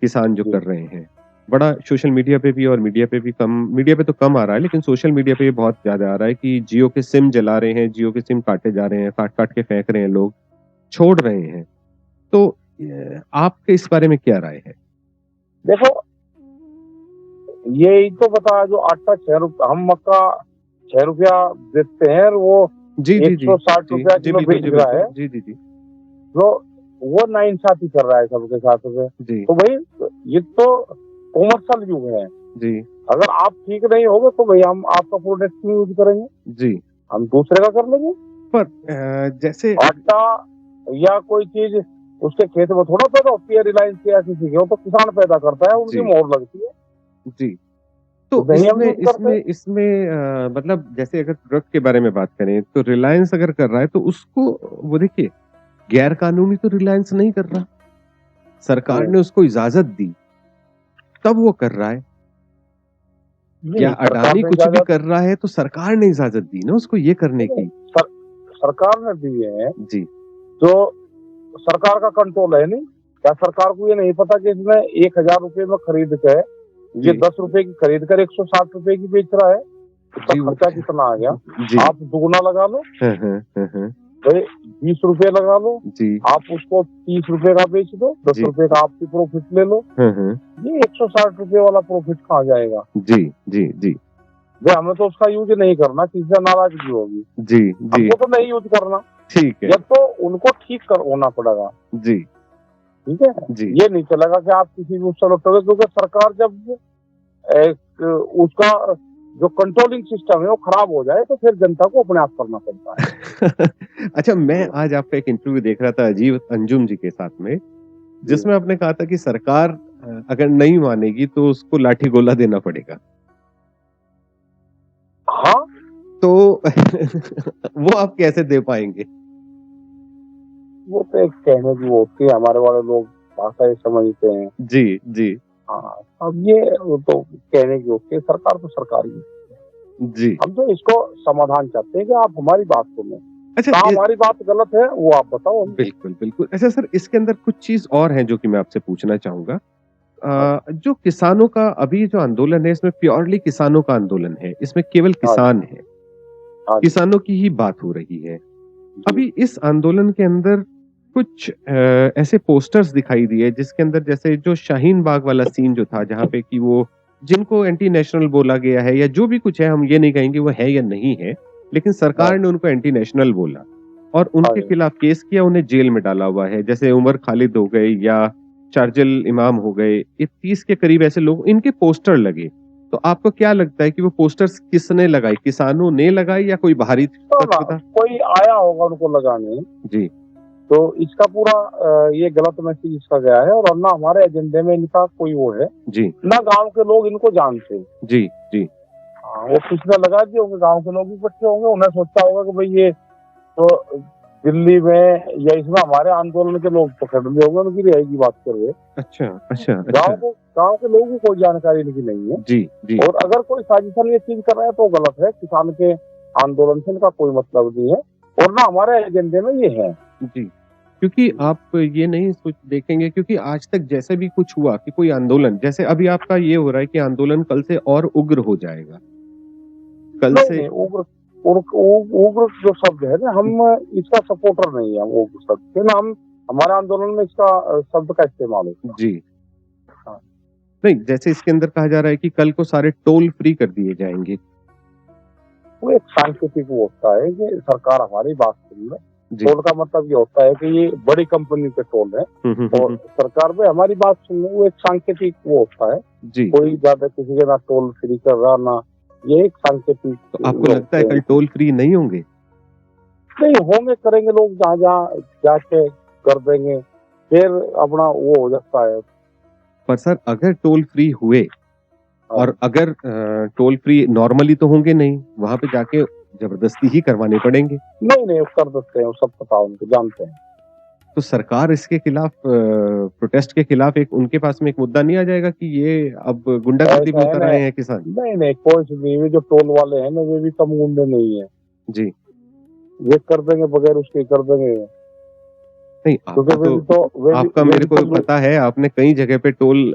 किसान जो कर रहे हैं। बड़ा सोशल मीडिया पे भी और मीडिया पे भी कम, मीडिया पे तो कम आ रहा है लेकिन सोशल मीडिया पे बहुत ज्यादा आ रहा है कि जियो के सिम जला रहे हैं, जियो के सिम काटे जा रहे हैं, काट के फेंक रहे हैं, लोग छोड़ रहे हैं। तो आपके इस बारे में क्या राय है? देखो, यही तो बता, जो आटा 6 रुपया, हम मक्का 6 रुपया देते हैं, वो 160 रुपया किलो बेच रहा है। जी तो वो नाइंसाफी कर रहा है सबके साथ में। तो भाई ये तो कॉमर्शियल युग है जी। अगर आप ठीक नहीं होगे तो भाई हम आपका प्रोडक्ट क्यों यूज करेंगे जी, हम दूसरे का कर लेंगे। पर जैसे आटा या कोई चीज उसके खेत में थोड़ा पैदा होती है, रिलायंस के या किसी के, वो तो किसान पैदा करता है, उनकी मोहर लगती है। जी। तो नहीं हम इसमें यूज करते। इसमें इसमें मतलब जैसे अगर प्रोडक्ट के बारे में बात करें तो रिलायंस अगर कर रहा है तो उसको वो देखिए गैर कानूनी तो रिलायंस नहीं कर रहा, सरकार ने उसको इजाजत दी तब वो कर रहा है। या नहीं सरकार अडानी ने कुछ भी इजाजत, कर रहा है तो सरकार ने इजाजत दी ना उसको ये करने नहीं, की। सरकार ने दी है, जी जो सरकार का कंट्रोल है। नहीं, क्या सरकार को ये नहीं पता कि इसने 1,000 रुपए में खरीद के ये जी 10 रुपए की खरीद कर 160 रुपए की बेच रहा है? उसका जी खर्चा कितना आ गया? जी आप दुगना लगा लो, हाँ, भाई 20 रुपए लगा लो, जी आप उसको 30 रुपए का बेच दो, दस जी रुपए का आपकी प्रॉफिट ले लो, हाँ, ये 160 रुपए वाला प्रॉफिट कहाँ जाएगा? जी जी जी भाई हमें तो उसका यूज नहीं करना, किसी से नाराजगी होगी, जी जी हमको तो नहीं यूज करना। ठीक है। या तो उनको ठीक कर होना पड़ेगा, जी ठीक है। जी ये नहीं चलेगा कि आप किसी भी उससे लौटोगे, क्योंकि सरकार जब एक उसका जो कंट्रोलिंग सिस्टम है वो खराब हो जाए तो फिर जनता को अपने आप करना पड़ता है। अच्छा, मैं आज आपका एक इंटरव्यू देख रहा था अजीब अंजुम जी के साथ में, जिसमें आपने कहा था कि सरकार अगर नहीं मानेगी तो उसको लाठी गोला देना पड़ेगा। हाँ, तो वो आप कैसे दे पाएंगे? वो तो एक कहने की वो होती है, हमारे वाले लोग भाषा ही समझते हैं। जी जी हाँ, अब ये वो तो कहने की होती है, सरकार तो सरकार ही है। जी। हम तो इसको समाधान चाहते हैं कि आप हमारी बात सुनो, अच्छा कहाँ हमारी बात गलत है वो आप बताओ हमको। बिल्कुल बिल्कुल। अच्छा सर, इसके अंदर कुछ चीज और है जो कि मैं आपसे पूछना चाहूंगा। जो किसानों का अभी जो आंदोलन है इसमें प्योरली किसानों का आंदोलन है, इसमें केवल हाँ किसान है, हाँ जी, किसानों की ही बात हो रही है। जी, अभी इस आंदोलन के अंदर कुछ ऐसे पोस्टर्स दिखाई दिए जिसके अंदर जैसे जो शाहीन बाग वाला सीन जो था जहाँ पे कि वो जिनको एंटी नेशनल बोला गया है या जो भी कुछ है, हम ये नहीं कहेंगे वो है या नहीं है, लेकिन हाँ सरकार ने उनको एंटी नेशनल बोला और हाँ उनके जी। खिलाफ केस किया, उन्हें जेल में डाला हुआ है। जैसे उमर खालिद हो गए या शार्जिल इमाम हो गए, ये 30 के करीब ऐसे लोग, इनके पोस्टर लगे। तो आपको क्या लगता है कि वो पोस्टर्स किसने लगाई, किसानों ने लगाई या कोई बाहरी तो ना तत्व था? कोई आया होगा उनको लगाने, जी तो इसका पूरा ये गलत मैसेज इसका गया है, और ना हमारे एजेंडे में इनका कोई वो है, जी ना गांव के लोग इनको जानते। जी जी हाँ, वो किसने लगा दिए होंगे, गांव के लोग इकट्ठे होंगे, उन्हें सोचा होगा कि भाई ये तो दिल्ली में या इसमें हमारे आंदोलन के लोग पकड़ लिए होंगे, उनकी रिहाई की बात कर रहे हैं। अच्छा अच्छा अच्छा। गांव के लोगों को कोई जानकारी इनकी नहीं है। जी जी और अगर कोई साजिशन ये चीज कर रहा है तो गलत है, किसान के आंदोलन से इनका कोई मतलब नहीं है, और ना हमारे एजेंडे में ये है। जी। क्योंकि आप ये नहीं सोच देखेंगे, क्योंकि आज तक जैसे भी कुछ हुआ कि कोई आंदोलन, जैसे अभी आपका ये हो रहा है कि आंदोलन कल से और उग्र हो जाएगा, कल नहीं से। नहीं, उग्र उग्र जो शब्द है ना, हम इसका सपोर्टर नहीं है, हम उग्र शब्द के ना, हम हमारे आंदोलन में इसका शब्द का इस्तेमाल होता है। जी हाँ, नहीं, जैसे इसके अंदर कहा जा रहा है कि कल को सारे टोल फ्री कर दिए जाएंगे। वो एक सांकेतिक वो होता है कि सरकार हमारी बात सुन ले। जी टोल का मतलब ये होता है कि ये बड़ी कंपनी के टोल है, और सरकार में हमारी बात सुन ले, वो एक सांकेतिक वो होता है। जी। कोई ज्यादा किसी के ना टोल फ्री कर रहा ना, ये एक सांकेतिक तो आपको लगता है कल टोल फ्री नहीं होंगे? नहीं होंगे, करेंगे लोग, जहाँ जहाँ जाके कर देंगे, फिर अपना वो हो जाता है। पर सर अगर टोल फ्री हुए और अगर टोल फ्री नॉर्मली तो होंगे नहीं, वहां पे जाके जबरदस्ती ही करवाने पड़ेंगे। नहीं नहीं, कर देते हैं, वो सब पता उनको, जानते हैं। तो सरकार इसके खिलाफ प्रोटेस्ट के खिलाफ एक उनके पास में एक मुद्दा नहीं आ जाएगा कि ये अब गुंडागर्दी में ऐसा है उतर ना, आए हैं किसान? नहीं नहीं, कोई से नहीं, वे जो टोल वाले हैं ना, वे भी कम गुंडे नहीं है, जी वे कर देंगे, बगैर उसके कर देंगे। नहीं, क्योंकि आपका वे भी तो वे भी आपका वे मेरे भी को तो पता है, आपने कई जगह पे टोल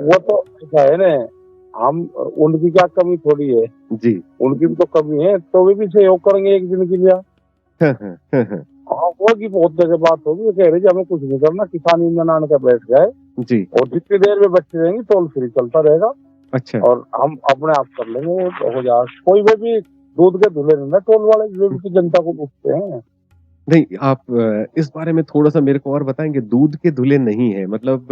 वो तो ऐसा है ना, हम उनकी क्या कमी थोड़ी है, जी उनकी भी तो कमी है, तो वे भी सहयोग करेंगे एक दिन के लिए। हाँ, वो की बहुत जगह बात होगी, वो कह रहे जी हमें कुछ नहीं करना, किसान यूनियन आने का बैठ जाए, जी और जितनी देर में बैठे रहेंगे टोल फ्री चलता रहेगा, अच्छा। और हम अपने आप कर लेंगे, वो तो हो जाएगा। कोई वे भी दूध के धुले नहीं ना टोल वाले, वे भी तो जनता को पूछते हैं। नहीं, आप इस बारे में थोड़ा सा मेरे को और बताएंगे, दूध के धुले नहीं है मतलब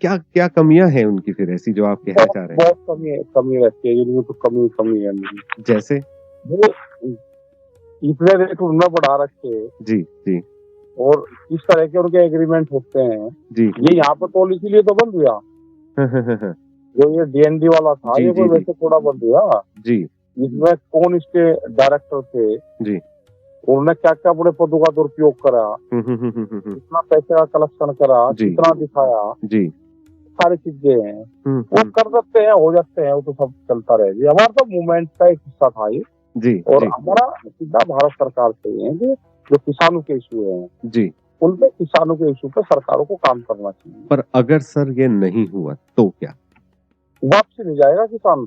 क्या क्या कमियां हैं उनकी फिर ऐसी जो आप कहना चाह रहे हैं? बहुत कमी रहती है, इनमें तो कमी है नहीं। जैसे? वो इतने रेट उन्होंने बढ़ा रखे हैं, जी जी और इस तरह के उनके एग्रीमेंट होते हैं, जी ये यहाँ पर टोल इसीलिए तो बंद हुआ। जो ये डीएनडी वाला था, जी ये जी कोई जी वैसे थोड़ा बन दिया। जी इसमें कौन इसके डायरेक्टर थे, जी। उन्होंने क्या क्या बड़े पदों का दुरुपयोग करा, कितना पैसे का कलेक्शन करा, जी कितना दिखाया, जी। सारी चीजें हैं। वो कर सकते हैं, हो जाते हैं, वो तो सब चलता रहेगी। हमारा तो मूवमेंट का एक हिस्सा था ये। जी और जी हमारा सीधा भारत सरकार से ये है कि जो किसानों के इशू हैं, जी। उन पे किसानों के इशू पे सरकारों को काम करना चाहिए। पर अगर सर ये नहीं हुआ तो क्या? वापसी नहीं जाएगा किसान।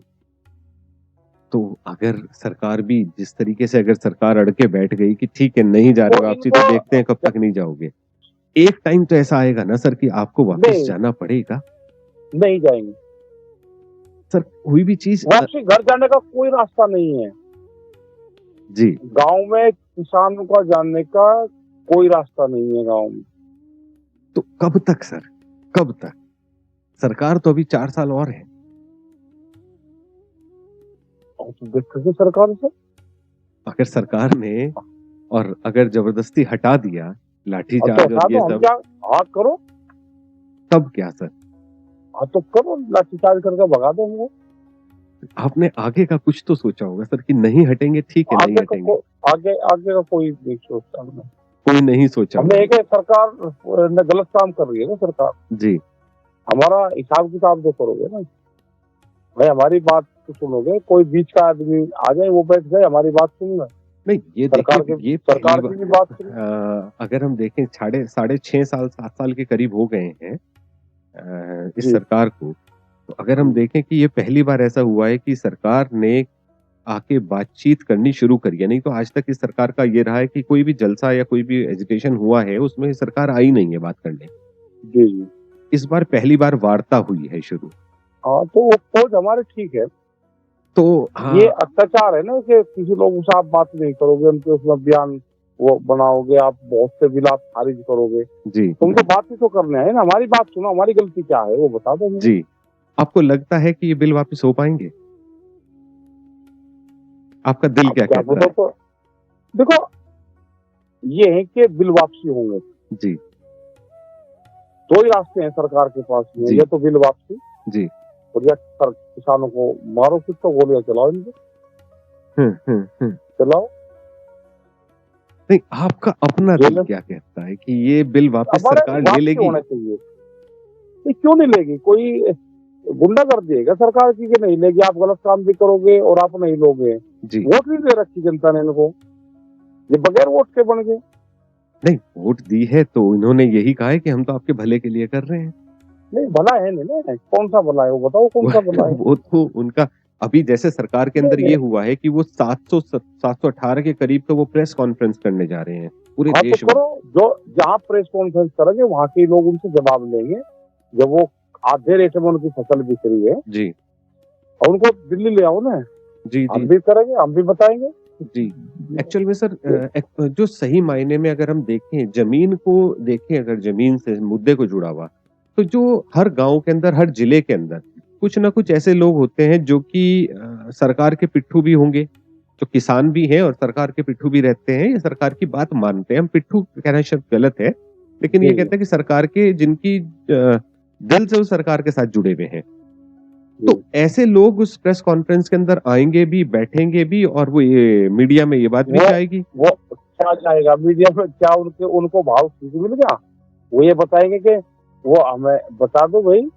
तो अगर सरकार भी जिस तरीके से, अगर सरकार अड़ के बैठ गई कि ठीक है नहीं जा रहे वो वापसी, तो इनको देखते हैं कब तक नहीं जाओगे, एक टाइम तो ऐसा आएगा ना सर कि आपको वापस नहीं, जाना पड़ेगा। नहीं जाएंगे। सर कोई भी चीज वापसी घर जाने का कोई रास्ता नहीं है। जी। गांव में किसानों का जाने का कोई रास्ता नहीं है गांव में। तो कब तक सर, कब तक? सरकार तो अभी 4 साल और है। और तो देखिए सरकार से, अगर सरकार ने और अगर जबरदस्ती हटा दिया, अब तो लाठीचार्ज हटा और ये दो, हम सब, क्या, हाँ करो, तब क्या सर? हाँ तो करो, लाठीचार्ज करके भगा दो हमको। आपने आगे का कुछ तो सोचा होगा सर कि नहीं हटेंगे, ठीक है नहीं आगे का हटेंगे। आगे आगे का कोई नहीं सोचता हमने। कोई नहीं सोचा हमने होगा। एक है, सरकार ने गलत काम कर रही है ना सरकार। जी हमारा हिसाब किताब तो करोगे ना भाई, हमारी बात तो सुनोगे। कोई बीच का आदमी आ जाए, वो बैठ जाए, हमारी बात सुनना। नहीं, ये सरकार देखिए, के ये सरकार पहली की भी बात सुनो। अगर हम देखें, साढ़े 6 साल 7 साल के करीब हो गए हैं इस जी। सरकार को। तो अगर हम देखें कि ये पहली बार ऐसा हुआ है कि सरकार ने आके बातचीत करनी शुरू करी है, नहीं तो आज तक इस सरकार का ये रहा है कि कोई भी जलसा या कोई भी एजुकेशन हुआ है उसमें सरकार आई नहीं है बात करने। जी जी। इस बार पहली बार वार्ता हुई है शुरू। हाँ तो वो फौज हमारे ठीक है। तो ये हाँ अत्याचार है ना कि किसी लोग से आप बात नहीं करोगे, उनके उसमें बयान वो बनाओगे, आप बहुत से बिल आप खारिज करोगे। जी तुम तो बात ही तो करने है ना, हमारी बात सुनो, हमारी गलती क्या है वो बता दो मुझे। जी। आपको लगता है कि ये बिल वापस हो पाएंगे? आपका दिल अब क्या क्या कहता बताओ है? तो, देखो ये है कि बिल वापसी होंगे। जी दो ही रास्ते हैं सरकार के पास में, जी ये तो बिल वापसी, जी। और या किसानों को मारो, कुछ तो गोलियां चलाओ इनको, चलाओ। नहीं, आपका अपना दिल जेल क्या कहता है कि ये बिल वापस हमारे सरकार ले वापसी लेगी? होना चाहिए। ये क्यों नहीं लेगी? कोई गुंडागर्दी है क्या सरकार की कि नहीं लेगी? आप गलत काम भी करोगे और आप नहीं लोगे। जी। वोट नहीं दे रखी जनता ने इनको, ये बगैर वोट के बन गए। नहीं, वोट दी है तो इन्होंने यही कहा है कि हम तो आपके भले के लिए कर रहे हैं। नहीं भला है नहीं ना, कौन सा भला है वो बताओ, कौन सा भला है? वो तो उनका, अभी जैसे सरकार के अंदर नहीं, ये हुआ है कि वो 718 के करीब तो वो प्रेस कॉन्फ्रेंस करने जा रहे हैं पूरे हाँ तो देश में। करो, जो जहाँ प्रेस कॉन्फ्रेंस करेंगे वहां के लोग उनसे जवाब लेंगे। जब वो आधे रेट में उनकी फसल बिक रही है, जी और उनको दिल्ली ले आओ ना, जी हम जी भी करेंगे, हम भी बताएंगे। जी। एक्चुअल में सर जो सही मायने में अगर हम देखें, जमीन को देखें, अगर जमीन से मुद्दे को जुड़ा हुआ, तो जो हर गांव के अंदर, हर जिले के अंदर कुछ ना कुछ ऐसे लोग होते हैं जो कि सरकार के पिट्ठू भी होंगे, जो किसान भी हैं और सरकार के पिट्ठू भी रहते हैं, या सरकार की बात मानते हैं। हम पिट्ठू कहना शायद गलत है, लेकिन ये जी, कहते हैं कि सरकार के, जिनकी दिल से उस सरकार के साथ जुड़े हुए हैं। तो जी। ऐसे लोग उस प्रेस कॉन्फ्रेंस के अंदर आएंगे भी, बैठेंगे भी, और वो ये मीडिया में ये बात भी जाएगी। वो क्या जाएगा मीडिया में? क्या उनको भाव ठीक मिल गया? वो ये बताएंगे कि वो हमें बता दो भाई।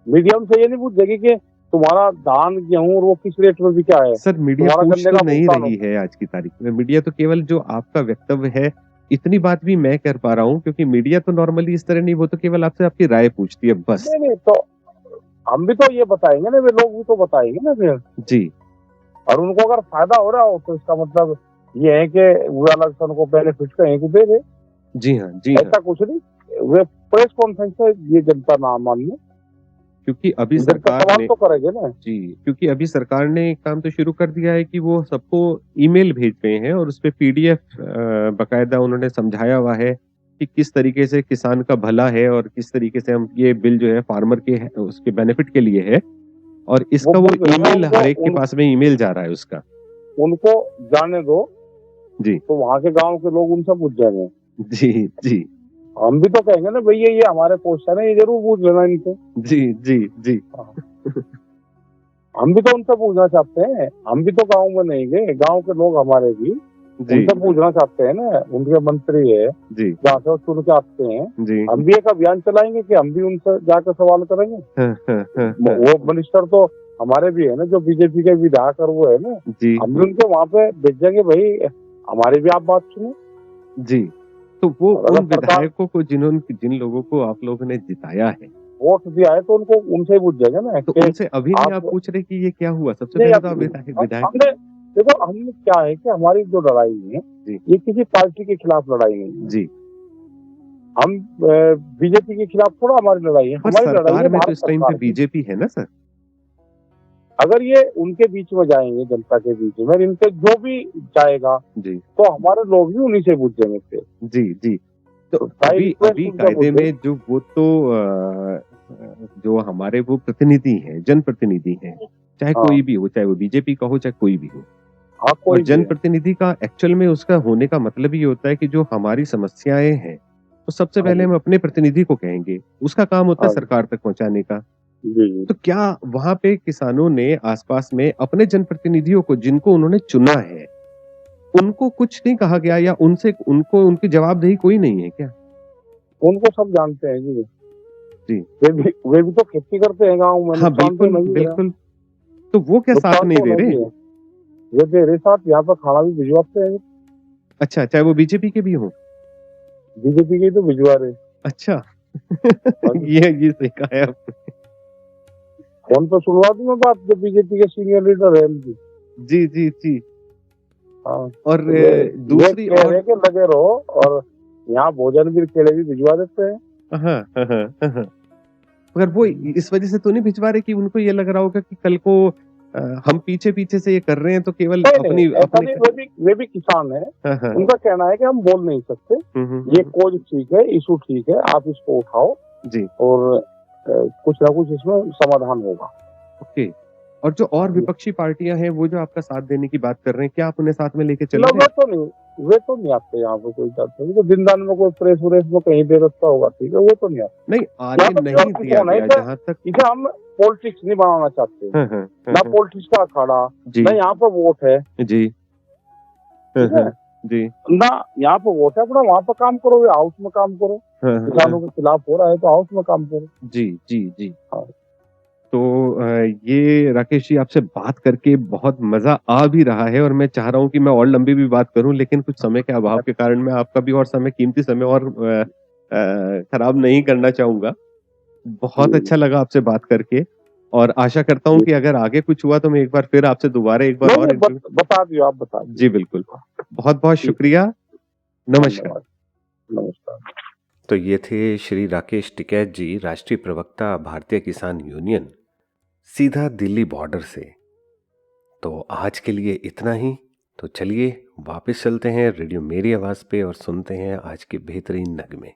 मीडिया उनसे ये नहीं पूछेगी कि तुम्हारा धान गेहूं और वो किस रेट में बिका है, सर मीडिया तुम्हारा पूछ गन्ने तो का नहीं भुगतान रही होगा। है आज की तारीख में। मीडिया तो केवल जो आपका वक्तव्य है, इतनी बात भी मैं कर पा रहा हूँ, क्योंकि मीडिया तो नॉर्मली इस तरह नहीं, वो तो केवल आपसे आपकी राय पूछती है बस। नहीं नहीं, तो हम भी तो ये बताएंगे ना, वे लोग भी तो बताएंगे ना फिर। जी और उनको अगर फायदा हो रहा हो तो इसका मतलब ये है कि वो अलग से उनको बेनिफिट कहीं को दे दे। जी हाँ जी हाँ। ऐसा कुछ नहीं, वे प्रेस कॉन्फ्रेंस से ये जनता ना मान ले, क्योंकि अभी जनता सरकार सवाल ने, तो करेंगे ना। जी, क्योंकि अभी सरकार ने एक काम तो शुरू कर दिया है कि वो सबको ईमेल भेज रहे हैं, और उस पे पीडीएफ बकायदा उन्होंने समझाया हुआ है कि किस तरीके से किसान का भला है, और किस तरीके से हम ये बिल जो है फार्मर के उसके बेनिफिट के लिए है, और इसका वो बुझ रहे हैं ईमेल हर एक के पास में ईमेल जा रहा है उसका। उनको जाने दो, जी तो वहां के गांव के लोग उनसे पूछ जाएंगे। जी जी हम भी तो कहेंगे ना भैया, ये हमारे क्वेश्चन है, ये जरूर पूछ लेना इनसे। जी जी जी। हाँ। हम भी तो उनसे पूछना चाहते हैं, हम भी तो गांव में नहीं गए, गांव के लोग हमारे भी जी उनसे पूछना चाहते हैं ना, उनके मंत्री है जी जहाँ से वो चुन के आते हैं, जी। हम भी एक अभियान चलाएंगे कि हम भी उनसे जाकर सवाल करेंगे। हाँ। वो मिनिस्टर तो हमारे भी है ना, जो बीजेपी के विधायक और वो है ना, जी हम भी उनके वहां पे भेजेंगे, भाई हमारी भी आप बात सुनो। जी। तो वो और उन अगर सरकार विधायकों को जिन लोगों को आप लोगों ने जिताया है, वोट दिया है तो उनको उनसे ही पूछेंगे ना तो कि उनसे अभी नहीं आप आप पूछ रहे कि ये क्या हुआ? सबसे नहीं पहले आप तो आप विधायक। हमने देखो, हम क्या है कि हमारी जो लड़ाई है जी ये किसी पार्टी के खिलाफ लड़ाई नहीं है। जी। हम बीजेपी के खिलाफ थोड़ा हमारी लड़ाई है, पर हमारी लड़ाई है सरकार में तो भारत इस टाइम पे सरकार की। बीजेपी है ना सर? अगर ये उनके बीच में जाएंगे, जनता के बीच में, इनके जो भी जाएगा जी तो हमारे लोग भी उन्हीं से पूछेंगे फिर। जी जी। तो तो सारी अभी रिक्वेस्ट अभी उनसे कायदे पूछे। में जो वो तो जो हमारे वो प्रतिनिधि हैं, जनप्रतिनिधि हैं, चाहे हाँ कोई भी हो, चाहे वो बीजेपी का हो, चाहे कोई भी हो। हाँ, और कोई भी है। जनप्रतिनिधि का एक्चुअल में उसका होने का मतलब ये होता है कि जो हमारी समस्याएं हैं, तो सबसे हाँ पहले जी, हम अपने प्रतिनिधि को कहेंगे, उसका काम होता है हाँ जी, सरकार तक पहुंचाने का। जी जी। तो क्या वहां पे किसानों ने आसपास में अपने जनप्रतिनिधियों को, जिनको उन्होंने चुना है, उनको कुछ नहीं कहा गया, या उनसे उनको उनकी जवाबदेही कोई नहीं है क्या? उनको सब जानते हैं जी। जी। वे भी तो खेती करते हैं गाँव में, हाँ, नुकसान तो बिल्कुल, नहीं है, बिल्कुल। तो वो क्या साथ नुकसान नहीं तो दे रहे? नहीं है। वे मेरे साथ यहाँ पर खाना भी भिजवाते हैं, अच्छा, चाहे वो बीजेपी के भी हों? बीजेपी के ही तो भिजवा रहे हैं। अच्छा। हाँ जी, ये सही कहा है आपने। फोन पे सुनवा दूंगा बात, जो बीजेपी के सीनियर लीडर है उनकी। जी, जी, जी। हाँ, और तो वे दूसरी कह रहे और हैं कि लगे रहो, और यहाँ भोजन भी केले भी भिजवा देते हैं। हाँ, हाँ, हाँ, हाँ, हाँ। मगर वो इस वजह से तो नहीं भिजवा रहे कि उनको ये लग रहा होगा कि कल को हम पीछे-पीछे से ये कर रहे हैं तो केवल नहीं नहीं, अपनी ऐसा अपने नहीं, वे भी किसान है। हाँ, हाँ। उनका कहना है कि हम बोल नहीं सकते, ये कोज ठीक है, इशू ठीक है, आप इसको उठाओ जी, और कुछ ना कुछ इसमें समाधान होगा। ओके। और जो और जी। विपक्षी पार्टियाँ हैं, वो जो आपका साथ देने की बात कर रहे हैं, क्या आप उन्हें साथ में लेके चल ना रहे हैं? वे तो नहीं आते यहाँ पे, कोई जाते नहीं, तो दिनदान में कोई प्रेस व्रेस में कहीं दे रखता होगा, ठीक है, वो तो नहीं आते। नहीं, यहाँ आने पर नहीं प्योर दिया कौन है, गया जहाँ तक इसे हम पॉलिटिक्स नहीं बनाना चाहते, हाँ, हाँ, हाँ, ना हाँ। पॉलिटिक्स का अखाड़ा, जी, ना यहाँ पर वोट है, जी। हाँ, ठीक है, हाँ। जी। ना यहाँ पर वोट है, अपना वहाँ पर काम करो या हाउस में काम करो। हाँ, हाँ, किसानों हाँ। के खिलाफ हो रहा है तो हाउस में काम करो। जी, जी, जी। हाँ, तो ये राकेश जी, आपसे बात करके बहुत मज़ा आ भी रहा है, और मैं चाह रहा हूँ कि मैं और लंबी भी बात करूँ, लेकिन कुछ समय के अभाव के कारण मैं आपका भी और समय, कीमती समय और खराब नहीं करना चाहूँगा। बहुत जी अच्छा लगा आपसे बात करके, और आशा करता हूँ जी। कि अगर आगे कुछ हुआ तो मैं एक बार फिर आपसे दोबारा एक बार नहीं और नहीं, इंटरव्यू। बता दियो, आप बता जी, दियो। बिल्कुल। बहुत-बहुत ठीक, शुक्रिया। नमस्कार। धन्यवाद, नमस्कार। तो ये थे श्री राकेश टिकैत जी, राष्ट्रीय प्रवक्ता भारतीय किसान यूनियन, सीधा दिल्ली बॉर्डर से। तो आज के लिए इतना ही। तो चलिए वापस चलते हैं रेडियो मेरी आवाज़ पे और सुनते हैं आज के बेहतरीन नगमे।